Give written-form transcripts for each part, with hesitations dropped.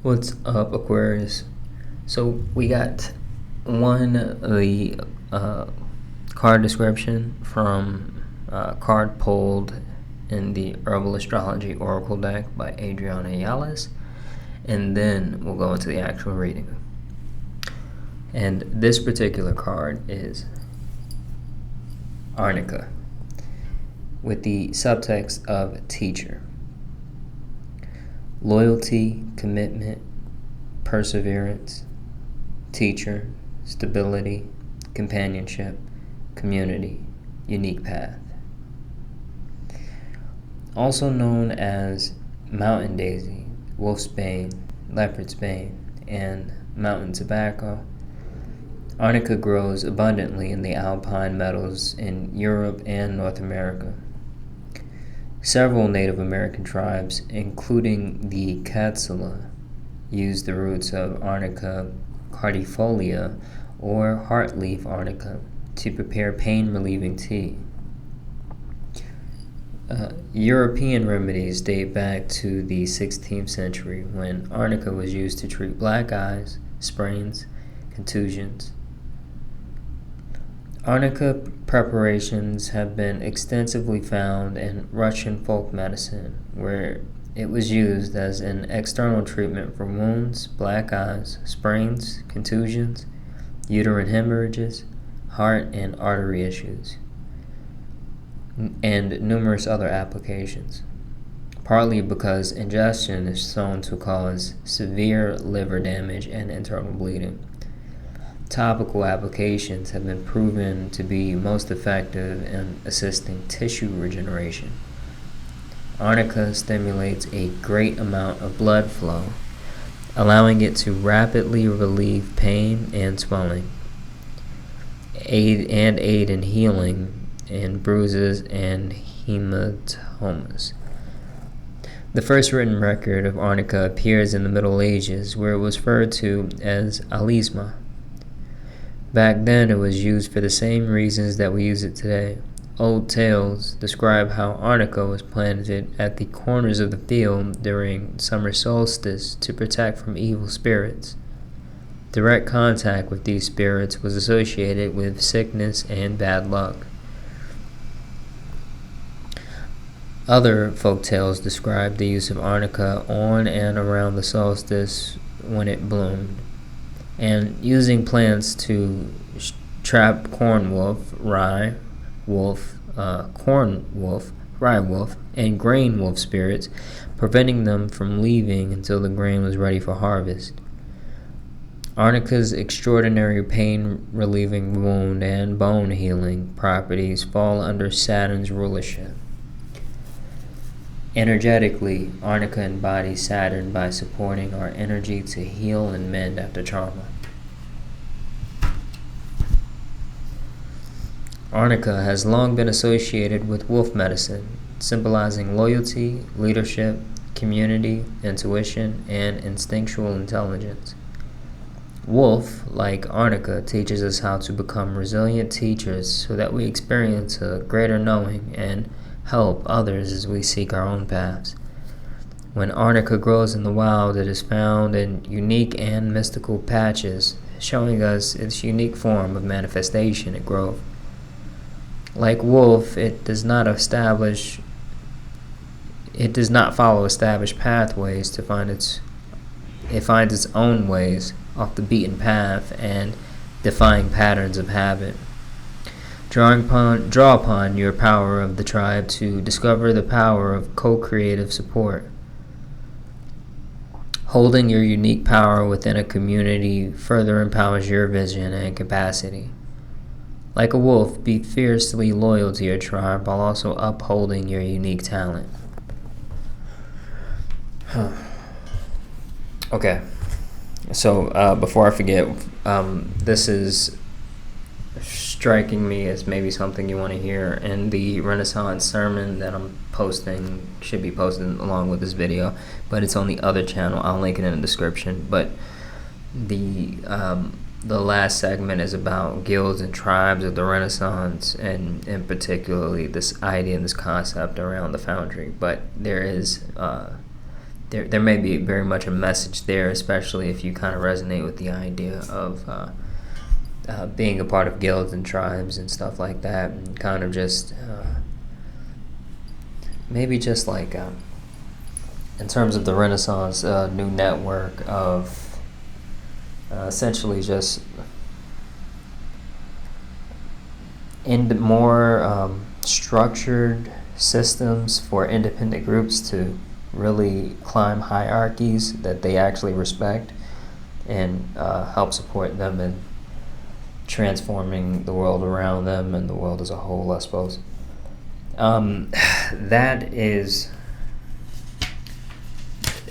What's up, Aquarius? So we got the card description from card pulled in the Herbal Astrology Oracle deck by Adriana Yales, and then we'll go into the actual reading. And this particular card is Arnica, with the subtext of teacher. Loyalty, commitment, perseverance, teacher, stability, companionship, community, unique path. Also known as mountain daisy, wolf's bane, leopard's bane, and mountain tobacco, Arnica grows abundantly in the alpine meadows in Europe and North America. Several Native American tribes, including the Quetzala, use the roots of Arnica cardifolia or heartleaf arnica to prepare pain-relieving tea. European remedies date back to the 16th century when arnica was used to treat black eyes, sprains, contusions. Arnica preparations have been extensively found in Russian folk medicine, where it was used as an external treatment for wounds, black eyes, sprains, contusions, uterine hemorrhages, heart and artery issues, and numerous other applications, partly because ingestion is known to cause severe liver damage and internal bleeding. Topical applications have been proven to be most effective in assisting tissue regeneration. Arnica stimulates a great amount of blood flow, allowing it to rapidly relieve pain and swelling, aid in healing in bruises and hematomas. The first written record of arnica appears in the Middle Ages, where it was referred to as alisma. Back then, it was used for the same reasons that we use it today. Old tales describe how arnica was planted at the corners of the field during summer solstice to protect from evil spirits. Direct contact with these spirits was associated with sickness and bad luck. Other folk tales describe the use of arnica on and around the solstice when it bloomed, and using plants to trap corn wolf, rye wolf, and grain wolf spirits, preventing them from leaving until the grain was ready for harvest. Arnica's extraordinary pain-relieving, wound and bone-healing properties fall under Saturn's rulership. Energetically, arnica embodies Saturn by supporting our energy to heal and mend after trauma. Arnica has long been associated with wolf medicine, symbolizing loyalty, leadership, community, intuition, and instinctual intelligence. Wolf, like arnica, teaches us how to become resilient teachers so that we experience a greater knowing and help others as we seek our own paths. When arnica grows in the wild, it is found in unique and mystical patches, showing us its unique form of manifestation and growth. Like wolf, it does not follow established pathways to find it finds its own ways off the beaten path and defying patterns of habit. Draw upon your power of the tribe to discover the power of co-creative support. Holding your unique power within a community further empowers your vision and capacity. Like a wolf, be fiercely loyal to your tribe while also upholding your unique talent. Okay, so before I forget, this is striking me as maybe something you want to hear in the Renaissance sermon that I'm posting, should be posted along with this video, but it's on the other channel. I'll link it in the description. But the last segment is about guilds and tribes of the Renaissance, and particularly this idea and this concept around the foundry. But there there may be very much a message there, especially if you kind of resonate with the idea of being a part of guilds and tribes and stuff like that, and kind of just maybe just like in terms of the Renaissance, new network of essentially just in more structured systems for independent groups to really climb hierarchies that they actually respect, and help support them in transforming the world around them and the world as a whole, I suppose. That is,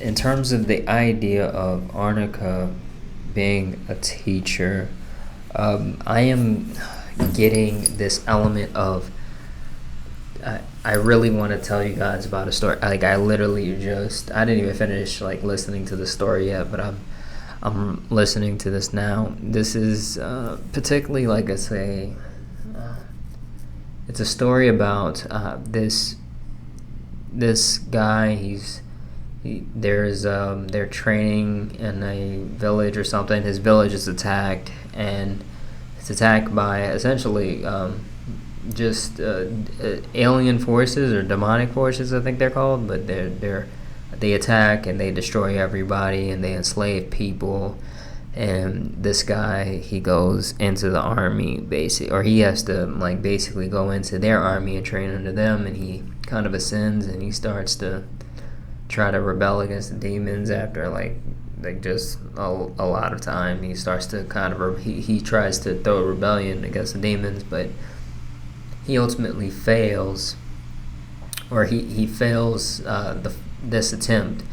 in terms of the idea of Arnica being a teacher, I am getting this element of I really want to tell you guys about a story. Like, I literally I didn't even finish like listening to the story yet, but I'm listening to this now. This is particularly, like I say, it's a story about this guy. They're training in a village or something. His village is attacked, and it's attacked by essentially just alien forces or demonic forces, I think they're called. But they attack and they destroy everybody and they enslave people. And this guy, he goes into the army or he has to like basically go into their army and train under them. And he kind of ascends and he starts to try to rebel against the demons after like just a lot of time. He starts to kind of he tries to throw a rebellion against the demons, but he ultimately fails, or he fails this attempt,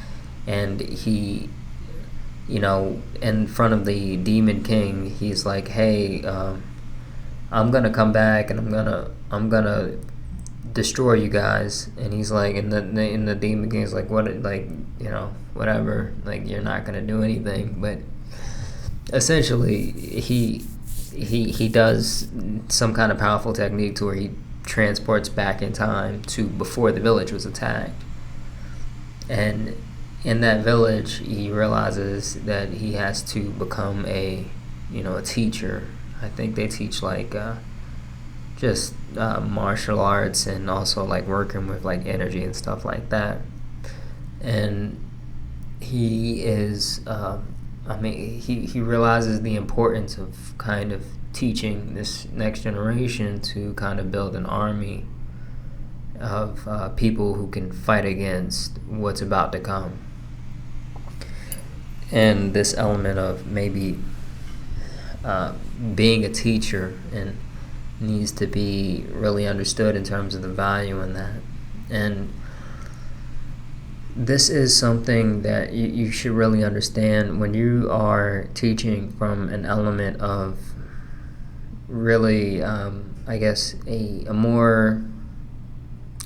and he, in front of the demon king, he's like, hey, I'm gonna come back and I'm gonna destroy you guys. And he's like, and the demon king's like, what, like, whatever, like, you're not gonna do anything. But essentially he does some kind of powerful technique to where he transports back in time to before the village was attacked. And in that village, he realizes that he has to become a teacher. I think they teach like just martial arts, and also like working with like energy and stuff like that. And he is he realizes the importance of kind of teaching this next generation to kind of build an army of people who can fight against what's about to come. And this element of maybe being a teacher and needs to be really understood in terms of the value in that. And this is something that you should really understand when you are teaching from an element of really, I guess, a more,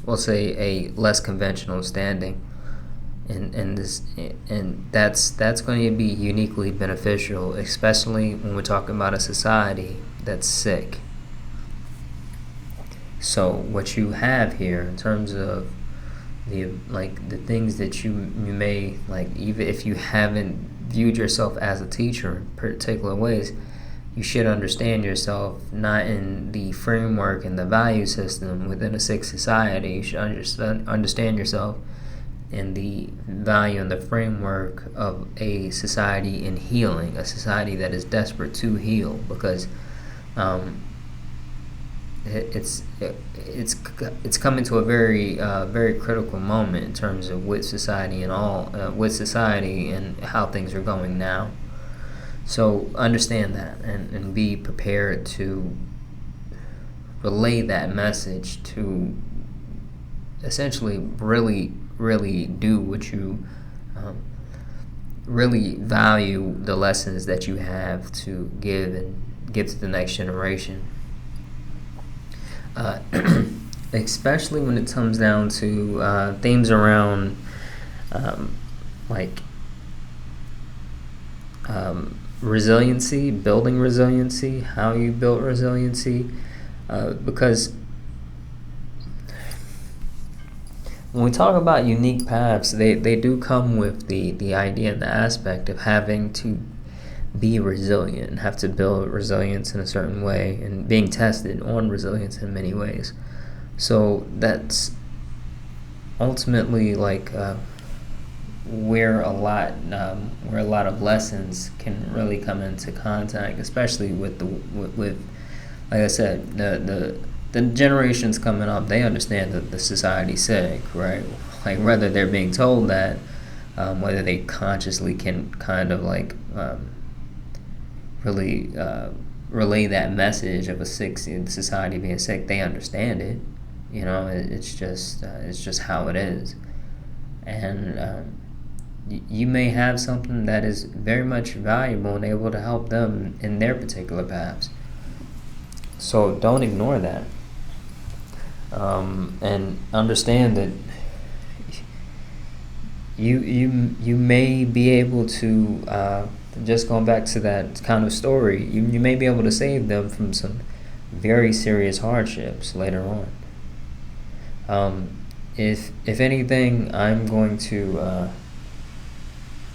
we'll say, a less conventional standing. And that's going to be uniquely beneficial, especially when we're talking about a society that's sick. So what you have here in terms of the things that you may like, even if you haven't viewed yourself as a teacher in particular ways, you should understand yourself not in the framework and the value system within a sick society. You should understand yourself in the value and the framework of a society in healing, a society that is desperate to heal, because it's coming to a very very critical moment in terms of with society and how things are going now. So understand that and be prepared to relay that message, to essentially really do what you really value, the lessons that you have to give to the next generation. Especially when it comes down to themes around resiliency, building resiliency, how you build resiliency, because when we talk about unique paths, they do come with the idea and the aspect of having to be resilient and have to build resilience in a certain way and being tested on resilience in many ways. So that's ultimately like where a lot of lessons can really come into contact, especially with like I said, the generations coming up. They understand the society's sake, right? Like whether they're being told that, whether they consciously can kind of like really relay that message of a sick society being sick, they understand it. It's just how it is, and you may have something that is very much valuable and able to help them in their particular paths. So don't ignore that, and understand that you may be able to, just going back to that kind of story, you may be able to save them from some very serious hardships later on. If anything, I'm going to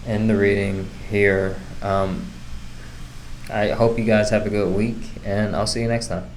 end the reading here. I hope you guys have a good week, and I'll see you next time.